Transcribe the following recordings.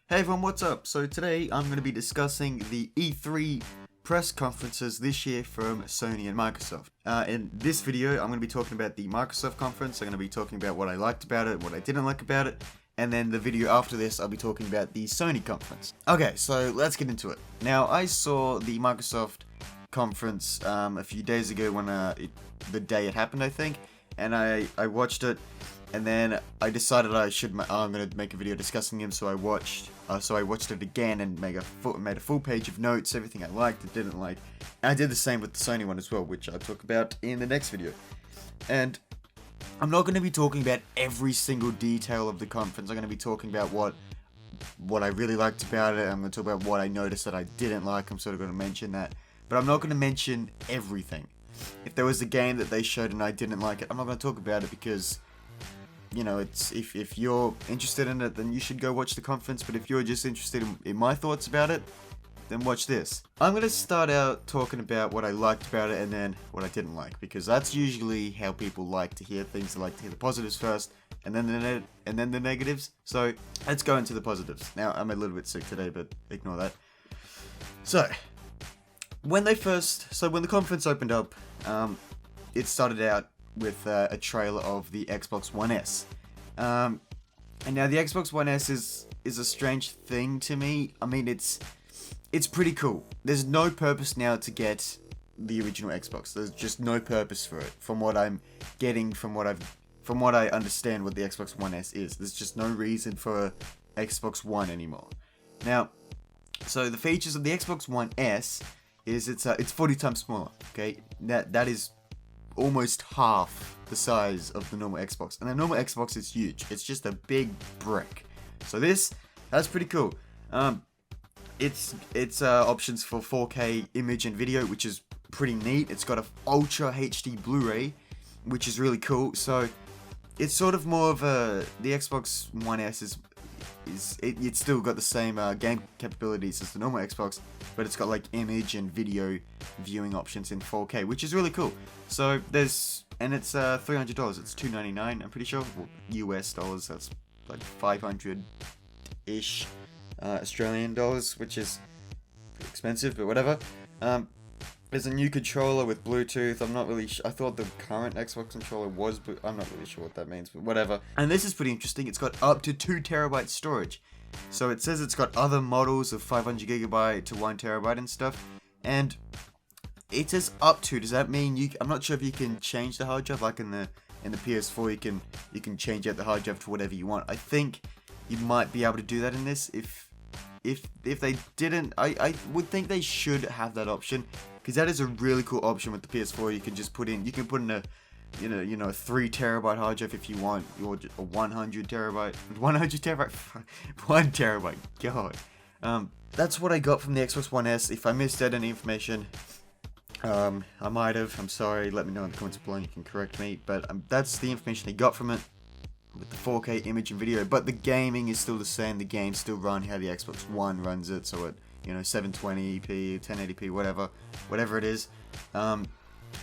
Hey everyone, what's up? So today I'm going to be discussing the E3 press conferences this year from Sony and Microsoft. In this video, I'm going to be talking about the Microsoft conference. I'm going to be talking about what I liked about it, what I didn't like about it, and then the video after this, I'll be talking about the Sony conference. Okay, so let's get into it. Now, I saw the Microsoft conference a few days ago when the day it happened, I think, and I watched it. And then I decided I'm gonna make a video discussing him. So I watched it again and made a full page of notes, everything I liked and didn't like. And I did the same with the Sony one as well, which I'll talk about in the next video. And I'm not going to be talking about every single detail of the conference. I'm going to be talking about what I really liked about it. I'm going to talk about what I noticed that I didn't like. I'm sort of going to mention that, but I'm not going to mention everything. If there was a game that they showed and I didn't like it, I'm not going to talk about it because, you know, it's if you're interested in it, then you should go watch the conference. But if you're just interested in my thoughts about it, then watch this. I'm going to start out talking about what I liked about it and then what I didn't like, because that's usually how people like to hear things. They like to hear the positives first and then the negatives. So let's go into the positives. Now, I'm a little bit sick today, but ignore that. So when the conference opened up, it started out with a trailer of the Xbox One S. And now the Xbox One S is a strange thing to me. I mean, it's pretty cool. There's no purpose now to get the original Xbox. There's just no purpose for it. From what I'm getting, from what I understand what the Xbox One S is, there's just no reason for Xbox One anymore. Now, so the features of the Xbox One S is it's 40 times smaller. Okay, that is almost half the size of the normal Xbox, and the normal Xbox is huge. It's just a big brick. So that's pretty cool. It's options for 4K image and video, which is pretty neat. It's got a Ultra HD Blu-ray, which is really cool. So it's sort of more of the Xbox One S it's still got the same game capabilities as the normal Xbox, but it's got like image and video viewing options in 4K, which is really cool. So it's $300. It's $299, I'm pretty sure. Well, US dollars, that's like 500-ish Australian dollars, which is expensive, but whatever. There's a new controller with Bluetooth. I'm not really I thought the current Xbox controller was, but I'm not really sure what that means, but whatever. And this is pretty interesting. It's got up to 2 terabyte storage. So it says it's got other models of 500 gigabyte to 1 terabyte and stuff. And it says up to. Does that mean I'm not sure if you can change the hard drive like in the PS4. You can change out the hard drive to whatever you want. I think you might be able to do that in this. If they didn't, I would think they should have that option, because that is a really cool option with the PS4. You can put in a 3 terabyte hard drive if you want, or a 100 terabyte, 1 terabyte. God, that's what I got from the Xbox One S. If I missed out any information, I might have. I'm sorry. Let me know in the comments below. You can correct me, but that's the information I got from it, with the 4K image and video. But the gaming is still the same. The games still run how the Xbox One runs it, so at 720p, 1080p, whatever it is. And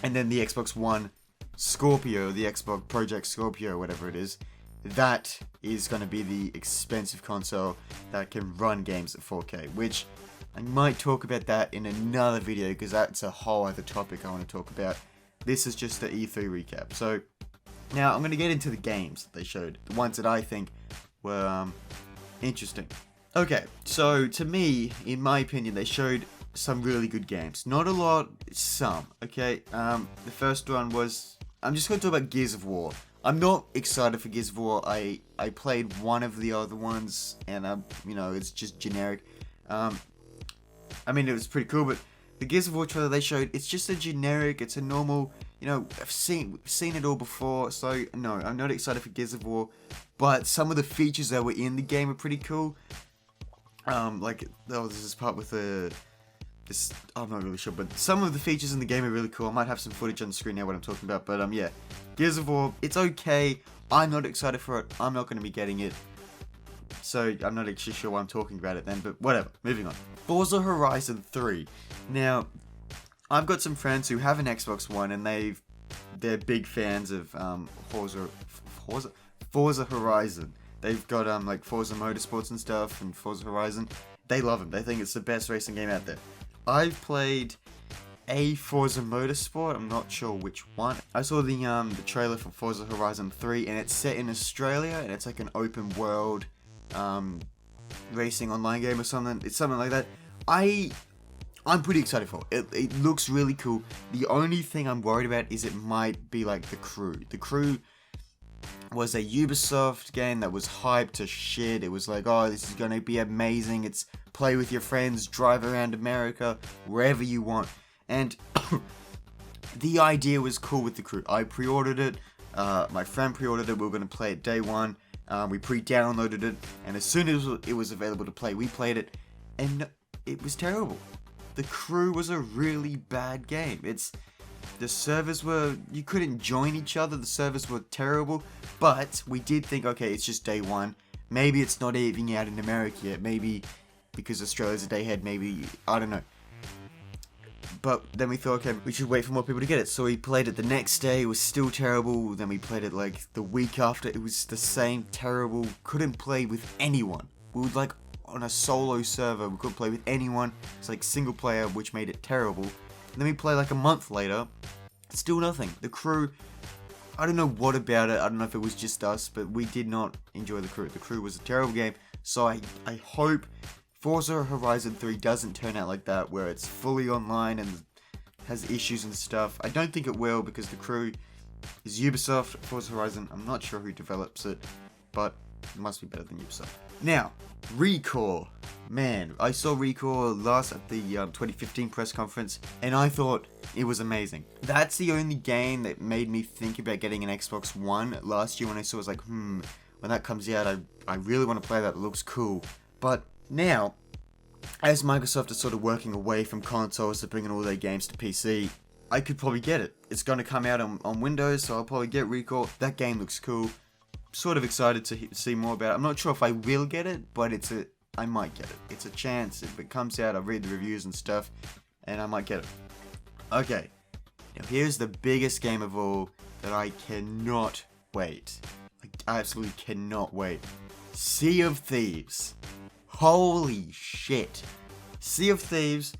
then the Xbox One Scorpio, the Xbox Project Scorpio, whatever it is, that is going to be the expensive console that can run games at 4K, which I might talk about that in another video, because that's a whole other topic I want to talk about. This is just the E3 recap. So now I'm going to get into the games that they showed, the ones that I think were interesting. Okay, so to me, in my opinion, they showed some really good games. Not a lot, some, okay? The first one was, I'm just going to talk about Gears of War. I'm not excited for Gears of War. I played one of the other ones, and it's just generic. I mean, it was pretty cool, but the Gears of War trailer they showed, it's just a generic, it's a normal, I've seen it all before, so no, I'm not excited for Gears of War, but some of the features that were in the game are pretty cool. There's this part with I'm not really sure, but some of the features in the game are really cool. I might have some footage on the screen now what I'm talking about, but yeah, Gears of War, it's okay. I'm not excited for it. I'm not going to be getting it, so I'm not actually sure why I'm talking about it then, but whatever, moving on. Forza Horizon 3. Now, I've got some friends who have an Xbox One, and they're big fans of Forza Horizon. They've got like Forza Motorsports and stuff, and Forza Horizon. They love them. They think it's the best racing game out there. I've played a Forza Motorsport. I'm not sure which one. I saw the trailer for Forza Horizon 3, and it's set in Australia, and it's like an open world racing online game or something. It's something like that. I'm pretty excited for it. It looks really cool. The only thing I'm worried about is it might be like The Crew. The Crew was a Ubisoft game that was hyped to shit. It was like, oh, this is gonna be amazing. It's play with your friends, drive around America, wherever you want. And the idea was cool with The Crew. I pre-ordered it. My friend pre-ordered it. We were gonna play it day one. We pre-downloaded it, and as soon as it was available to play, we played it, and it was terrible. The Crew was a really bad game. The servers were, you couldn't join each other, the servers were terrible, but we did think, okay, it's just day one. Maybe it's not even out in America yet, maybe because Australia's a day ahead, maybe, I don't know. But then we thought, okay, we should wait for more people to get it. So we played it the next day, it was still terrible. Then we played it like the week after, it was the same, terrible, couldn't play with anyone. We would like, on a solo server, we couldn't play with anyone. It's like single player, which made it terrible. And then we play like a month later, still nothing. The Crew, I don't know what about it. I don't know if it was just us, but we did not enjoy The Crew. The Crew was a terrible game. So I hope Forza Horizon 3 doesn't turn out like that, where it's fully online and has issues and stuff. I don't think it will, because The Crew is Ubisoft. Forza Horizon, I'm not sure who develops it, but it must be better than Ubisoft. Now, Recore. Man, I saw Recore last at the 2015 press conference, and I thought it was amazing. That's the only game that made me think about getting an Xbox One last year when I saw it. Was like, when that comes out, I really want to play that. It looks cool. But now, as Microsoft is sort of working away from consoles to bringing all their games to PC, I could probably get it. It's going to come out on Windows, so I'll probably get Recore. That game looks cool. Sort of excited to see more about it. I'm not sure if I will get it, but I might get it. It's a chance. If it comes out, I'll read the reviews and stuff, and I might get it. Okay, now here's the biggest game of all that I cannot wait. I absolutely cannot wait. Sea of Thieves. Holy shit. Sea of Thieves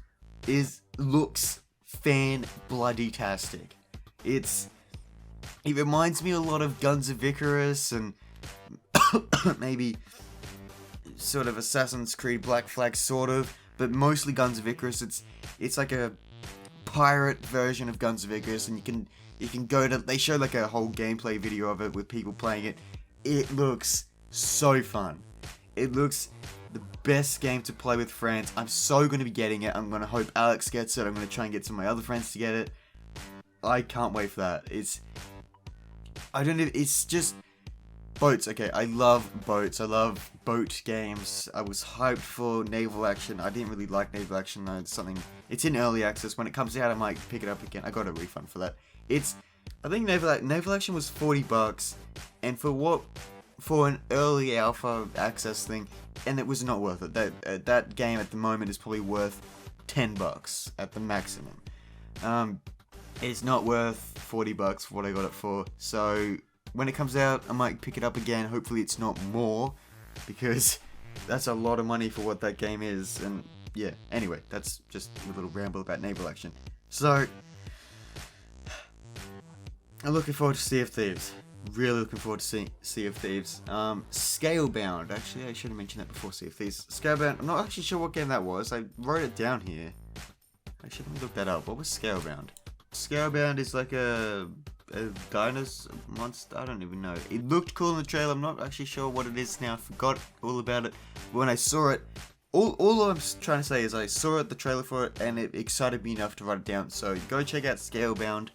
looks fan-bloody-tastic. It reminds me a lot of Guns of Icarus and maybe sort of Assassin's Creed Black Flag, sort of, but mostly Guns of Icarus. It's like a pirate version of Guns of Icarus, and you can go to, they show like a whole gameplay video of it with people playing it. It looks so fun. It looks the best game to play with friends. I'm so going to be getting it. I'm going to hope Alex gets it. I'm going to try and get some of my other friends to get it. I can't wait for that. It's just boats. Okay, I love boats. I love boat games. I was hyped for Naval Action. I didn't really like Naval Action. It's in early access. When it comes out, I might pick it up again. I got a refund for that. I think Naval Action was $40, and for an early alpha access thing, and it was not worth it. That game at the moment is probably worth $10 at the maximum. It's not worth $40 for what I got it for. So when it comes out, I might pick it up again. Hopefully it's not more, because that's a lot of money for what that game is. And yeah, anyway, that's just a little ramble about Naval Action. So I'm looking forward to Sea of Thieves. Really looking forward to Sea of Thieves. Scalebound. Actually, I should have mentioned that before Sea of Thieves. Scalebound. I'm not actually sure what game that was. I wrote it down here. Actually, let me look that up. What was Scalebound? Scalebound is like a dinosaur monster. I don't even know. It looked cool in the trailer. I'm not actually sure what it is now. I forgot all about it. When I saw it, all I'm trying to say is I saw it, the trailer for it, and it excited me enough to write it down. So go check out Scalebound.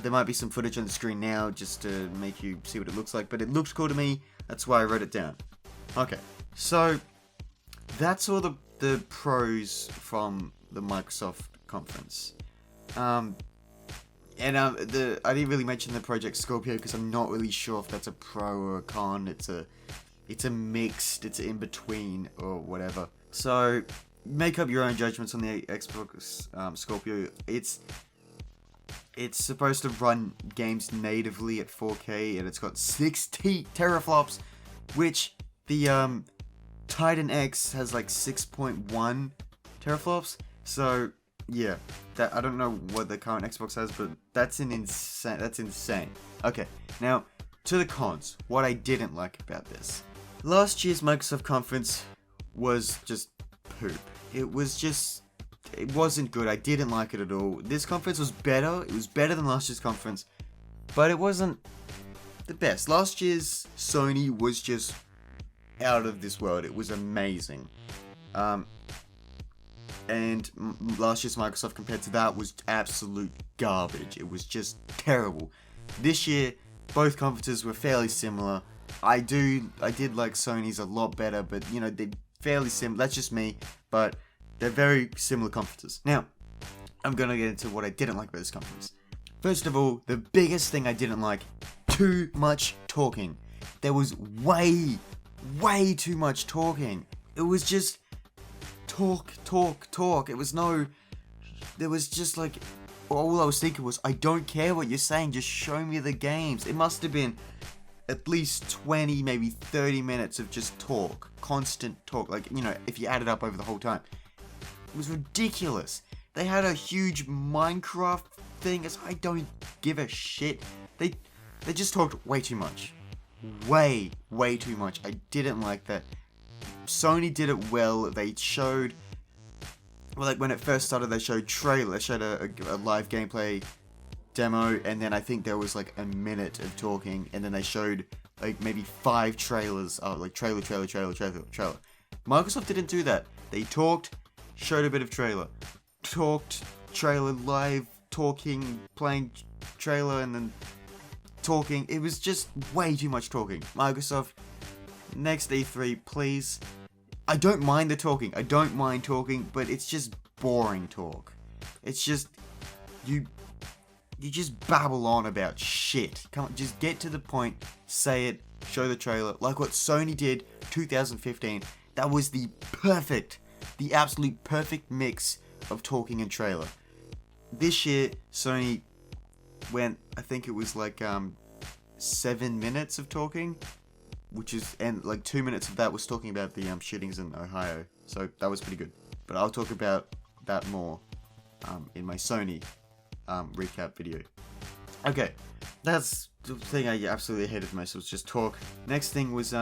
There might be some footage on the screen now just to make you see what it looks like, but it looks cool to me. That's why I wrote it down. Okay, so that's all the pros from the Microsoft conference. I didn't really mention the Project Scorpio because I'm not really sure if that's a pro or a con. It's a mixed, it's in between or whatever. So make up your own judgments on the Xbox Scorpio. It's supposed to run games natively at 4K, and it's got 60 teraflops. which the Titan X has like 6.1 teraflops. So yeah, that I don't know what the current Xbox has, but that's insane. That's insane. Okay, now to the cons. What I didn't like about this. Last year's Microsoft conference was just poop. It wasn't good. I didn't like it at all. This conference was better. It was better than last year's conference, but it wasn't the best. Last year's Sony was just out of this world. It was amazing. And last year's Microsoft compared to that was absolute garbage. It was just terrible. This year, both conferences were fairly similar. I did like Sony's a lot better, but you know, they're fairly similar. That's just me, but they're very similar conferences. Now, I'm gonna get into what I didn't like about this conference. First of all, the biggest thing I didn't like, too much talking. There was way too much talking. It was just talk. There was just like, all I was thinking was, I don't care what you're saying, just show me the games. It must have been at least 20, maybe 30 minutes of just talk. Constant talk, like, you know, if you add it up over the whole time. It was ridiculous. They had a huge Minecraft thing, I don't give a shit. They just talked way too much. Way too much. I didn't like that. Sony did it well. They showed, well, like when it first started, they showed a live gameplay demo, and then I think there was like a minute of talking, and then they showed like maybe 5 trailers, like trailer. Microsoft didn't do that. They talked, showed a bit of trailer, talked, trailer, live, talking, playing trailer, and then talking. It was just way too much talking. Microsoft, next E3, please. I don't mind the talking. I don't mind talking, but it's just boring talk. It's just, you just babble on about shit. Come on, just get to the point, say it, show the trailer, like what Sony did 2015. That was the absolute perfect mix of talking and trailer. This year, Sony went, I think it was like 7 minutes of talking, and like 2 minutes of that was talking about the shootings in Ohio. So that was pretty good. But I'll talk about that more in my Sony recap video. Okay, that's the thing I absolutely hated most, was just talk. Next thing was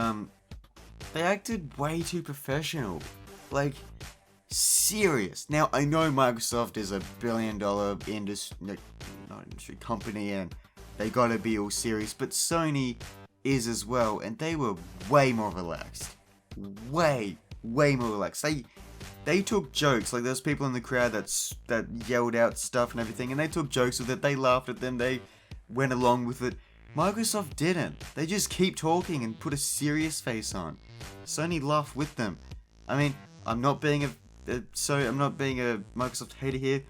they acted way too professional. Like, serious. Now, I know Microsoft is a billion-dollar industry company, and they gotta be all serious, but Sony is as well, and they were way more relaxed. Way more relaxed. They took jokes, like there's people in the crowd that yelled out stuff and everything, and they took jokes with it, they laughed at them, they went along with it. Microsoft didn't. They just keep talking and put a serious face on. Sony laughed with them. I mean, I'm not being a Microsoft hater here.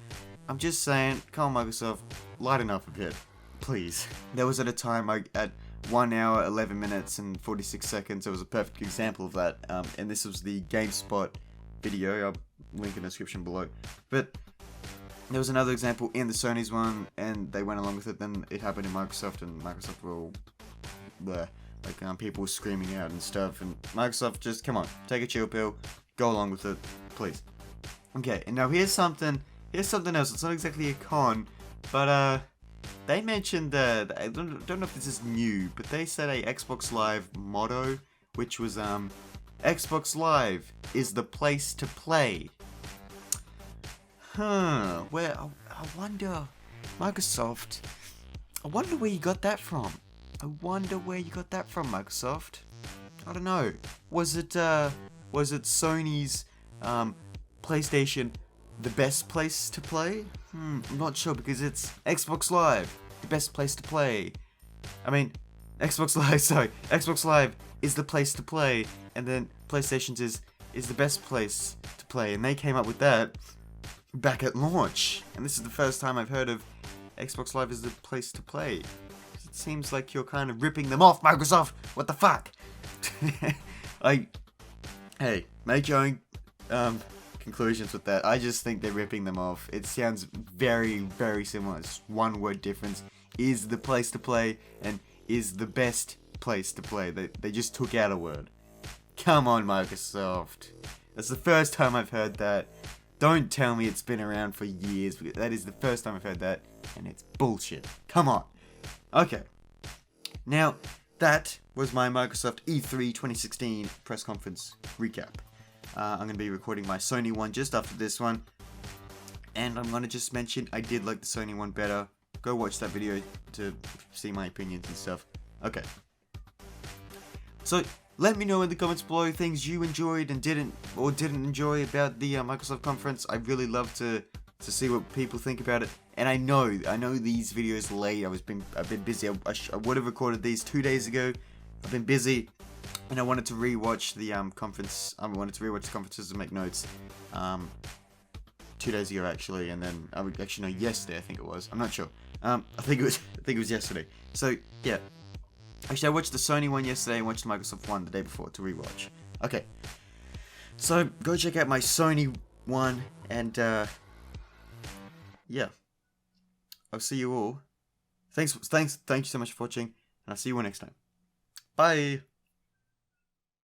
I'm just saying, come on Microsoft, lighten up a bit, please. There was at a time at 1 hour, 11 minutes, and 46 seconds, it was a perfect example of that, and this was the GameSpot video. I'll link in the description below. But there was another example in the Sony's one, and they went along with it. Then it happened in Microsoft, and Microsoft were all there. Like, people were screaming out and stuff, and Microsoft just, come on, take a chill pill, go along with it, please. Okay, and now here's something else. It's not exactly a con, but they mentioned that, I don't know if this is new, but they said a Xbox Live motto, which was Xbox Live is the place to play. Well, I wonder, Microsoft, I wonder where you got that from. Microsoft. I don't know. Was it Sony's PlayStation the best place to play? I'm not sure, because it's Xbox Live, the best place to play. I mean, Xbox Live is the place to play, and then PlayStation's is the best place to play, and they came up with that back at launch. And this is the first time I've heard of Xbox Live is the place to play. It seems like you're kind of ripping them off, Microsoft. What the fuck? Hey, make your own conclusions with that. I just think they're ripping them off. It sounds very similar. It's one word difference. Is the place to play and is the best place to play. They just took out a word. Come on, Microsoft. That's the first time I've heard that. Don't tell me it's been around for years, because that is the first time I've heard that, and it's bullshit. Come on. Okay. Now, that was my Microsoft E3 2016 press conference recap. I'm going to be recording my Sony one just after this one. And I'm going to just mention I did like the Sony one better. Go watch that video to see my opinions and stuff. Okay. So, let me know in the comments below things you enjoyed and didn't enjoy about the Microsoft conference. I'd really love to see what people think about it. And I know these videos are late. I've been busy. I would have recorded these 2 days ago. I've been busy, and I wanted to rewatch the conference. I wanted to rewatch the conferences and make notes. 2 days ago actually, and then yesterday I think it was. I'm not sure. I think it was yesterday. So yeah. Actually, I watched the Sony one yesterday and watched the Microsoft one the day before to rewatch. Okay. So go check out my Sony one, and yeah. I'll see you all. Thank you so much for watching, and I'll see you all next time. Bye!